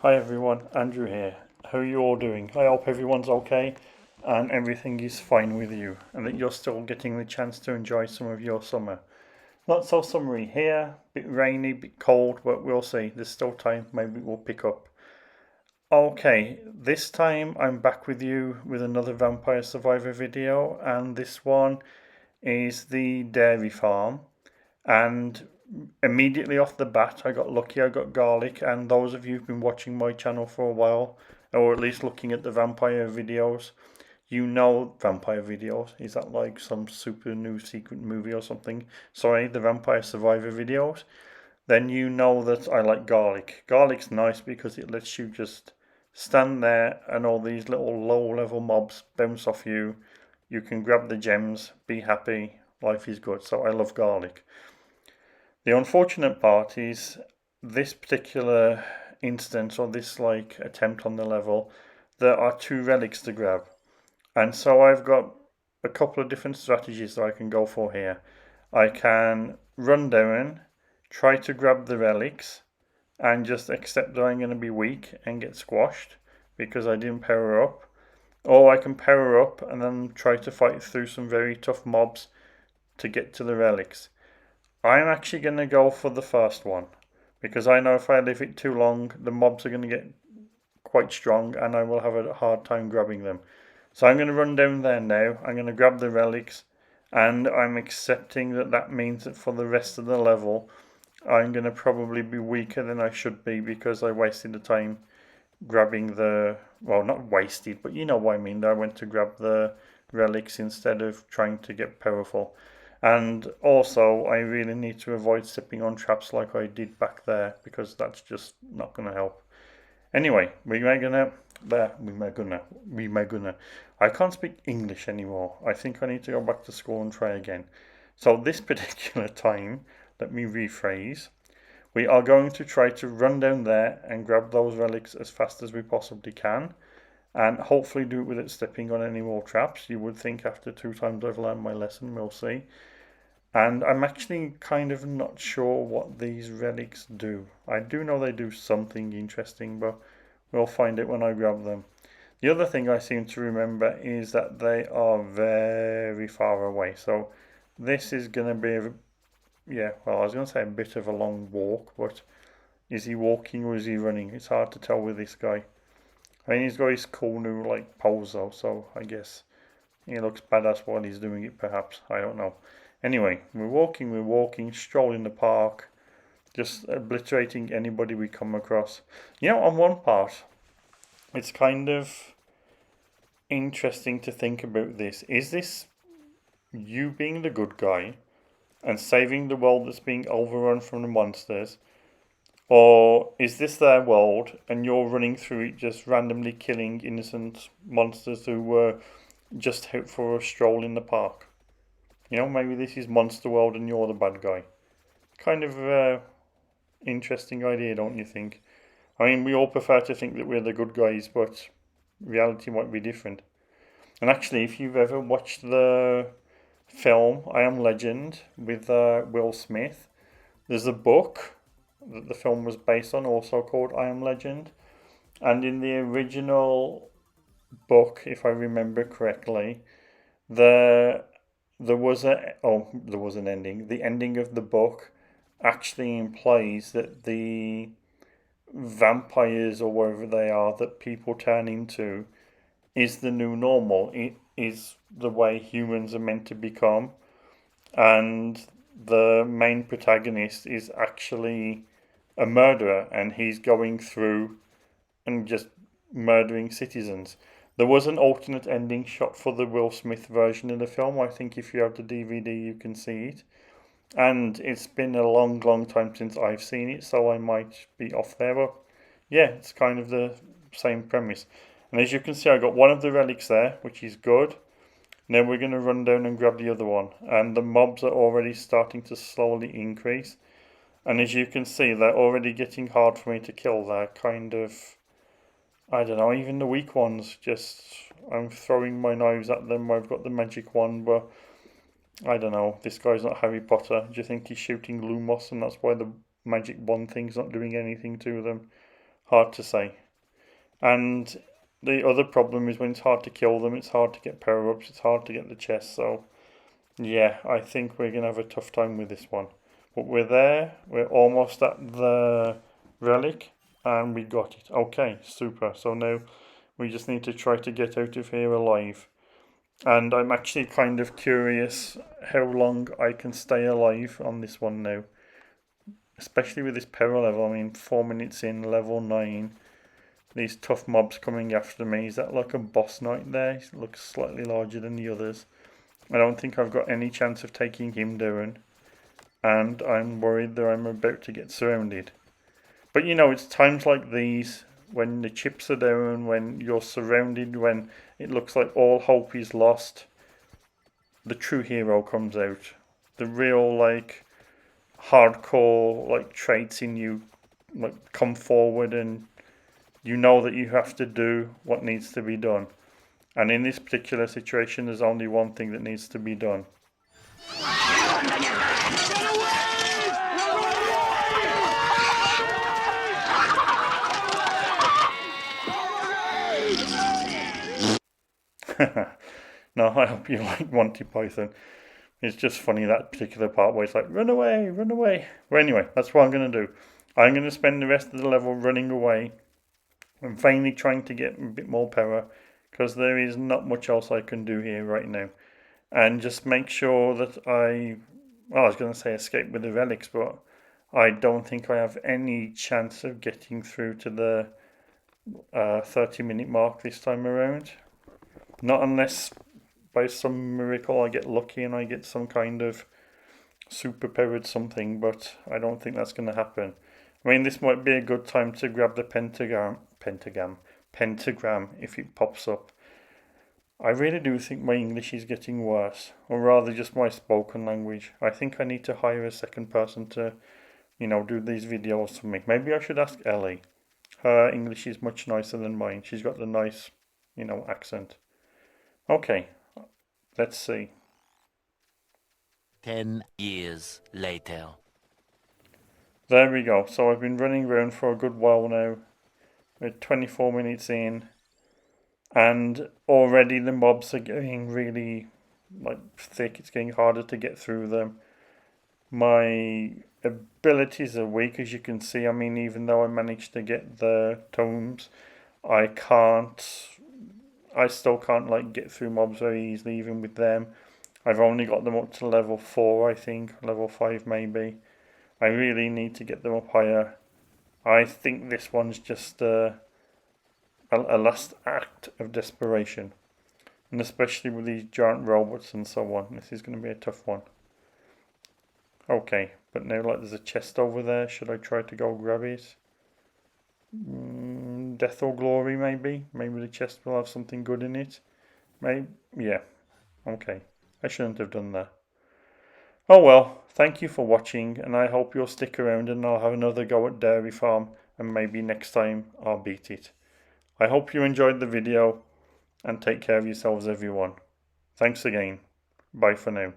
Hi everyone, Andrew here. How are you all doing? I hope everyone's okay and everything is fine with you and that you're still getting the chance to enjoy some of your summer. Not so summery here, bit rainy, bit cold, but we'll see. There's still time, maybe we'll pick up. Okay, this time I'm back with you with another Vampire Survivor video, and this one is the dairy farm. And immediately off the bat, I got lucky. I got garlic, and those of you who've been watching my channel for a while, or at least looking at the vampire videos, you know vampire videos. Is that like some super new secret movie or something? Sorry, the Vampire Survivor videos. Then you know that I like garlic. Garlic's nice because it lets you just stand there and all these little low level mobs bounce off you. You can grab the gems, be happy, life is good. So I love garlic. The unfortunate part is this particular instance or this like attempt on the level, there are two relics to grab. And so I've got a couple of different strategies that I can go for here. I can run down, try to grab the relics, and just accept that I'm going to be weak and get squashed because I didn't power up. Or I can power up and then try to fight through some very tough mobs to get to the relics. I'm actually going to go for the first one because I know if I leave it too long, the mobs are going to get quite strong and I will have a hard time grabbing them. So I'm going to run down there now. I'm going to grab the relics and I'm accepting that that means that for the rest of the level, I'm going to probably be weaker than I should be because I wasted the time grabbing the, well, not wasted, but you know what I mean. I went to grab the relics instead of trying to get powerful. And also, I really need to avoid stepping on traps like I did back there because that's just not going to help. Anyway, we may gonna. I can't speak English anymore. I think I need to go back to school and try again. So this particular time, let me rephrase. We are going to try to run down there and grab those relics as fast as we possibly can, and hopefully do it without stepping on any more traps. You would think after two times I've learned my lesson, we'll see. And I'm actually kind of not sure what these relics do. I do know they do something interesting, but we'll find it when I grab them. The other thing I seem to remember is that they are very far away. So this is going to be, yeah, well, I was going to say a bit of a long walk, but is he walking or is he running? It's hard to tell with this guy. I mean, he's got his cool new like pose though, so I guess he looks badass while he's doing it. Perhaps I don't know. Anyway, we're walking, strolling the park, just obliterating anybody we come across. You know, on one part, it's kind of interesting to think about this. Is this you being the good guy and saving the world that's being overrun from the monsters? Or is this their world and you're running through it just randomly killing innocent monsters who were just out for a stroll in the park? You know, maybe this is Monster World and you're the bad guy. Kind of interesting idea, don't you think? I mean, we all prefer to think that we're the good guys, but reality might be different. And actually, if you've ever watched the film I Am Legend with Will Smith, there's a book that the film was based on, also called I Am Legend. And in the original book, if I remember correctly, the there was an ending. The ending of the book actually implies that the vampires or whatever they are that people turn into is the new normal. It is the way humans are meant to become, and the main protagonist is actually a murderer, and he's going through and just murdering citizens. There was an alternate ending shot for the Will Smith version of the film. I think if you have the DVD, you can see it. And it's been a long, long time since I've seen it, so I might be off there. But yeah, it's kind of the same premise. And as you can see, I got one of the relics there, which is good. Now we're going to run down and grab the other one. And the mobs are already starting to slowly increase. And as you can see, they're already getting hard for me to kill. They're kind of, I don't know, even the weak ones, just, I'm throwing my knives at them. I've got the magic one, but I don't know. This guy's not Harry Potter. Do you think he's shooting Lumos and that's why the magic wand thing's not doing anything to them? Hard to say. And the other problem is when it's hard to kill them, it's hard to get power-ups, it's hard to get the chest, so yeah, I think we're going to have a tough time with this one. But we're there, we're almost at the relic, and we got it. Okay, super. So now we just need to try to get out of here alive. And I'm actually kind of curious how long I can stay alive on this one now. Especially with this power level. I mean, 4 minutes in, level 9. These tough mobs coming after me. Is that like a boss knight there? He looks slightly larger than the others. I don't think I've got any chance of taking him down. And I'm worried that I'm about to get surrounded. But you know, it's times like these when the chips are down, when you're surrounded, when it looks like all hope is lost, the true hero comes out. The real, like, hardcore, like, traits in you, like, come forward, and you know that you have to do what needs to be done. And in this particular situation, there's only one thing that needs to be done. No, I hope you like Monty Python. It's just funny, that particular part where it's like, run away, run away. Well, anyway, that's what I'm going to do. I'm going to spend the rest of the level running away and finally trying to get a bit more power, because there is not much else I can do here right now. And just make sure that I was going to say escape with the relics, but I don't think I have any chance of getting through to the 30-minute mark this time around. Not unless by some miracle I get lucky and I get some kind of super-powered something, but I don't think that's going to happen. I mean, this might be a good time to grab the pentagram if it pops up. I really do think my English is getting worse, or rather just my spoken language. I think I need to hire a second person to, do these videos for me. Maybe I should ask Ellie. Her English is much nicer than mine. She's got the nice, accent. Okay, let's see. 10 years later. There we go. So I've been running around for a good while now. We're 24 minutes in. And already the mobs are getting really thick. It's getting harder to get through them. My abilities are weak, as you can see. I mean, even though I managed to get the tomes, I still can't get through mobs very easily, even with them. I've only got them up to level 4, I think, level 5 maybe. I really need to get them up higher. I think this one's just a last act of desperation. And especially with these giant robots and so on, this is going to be a tough one. Okay, but now there's a chest over there. Should I try to go grab it? Death or glory, maybe? Maybe the chest will have something good in it. Maybe, yeah. Okay, I shouldn't have done that. Oh well, thank you for watching, and I hope you'll stick around and I'll have another go at Dairy Farm, and maybe next time I'll beat it. I hope you enjoyed the video, and take care of yourselves everyone. Thanks again. Bye for now.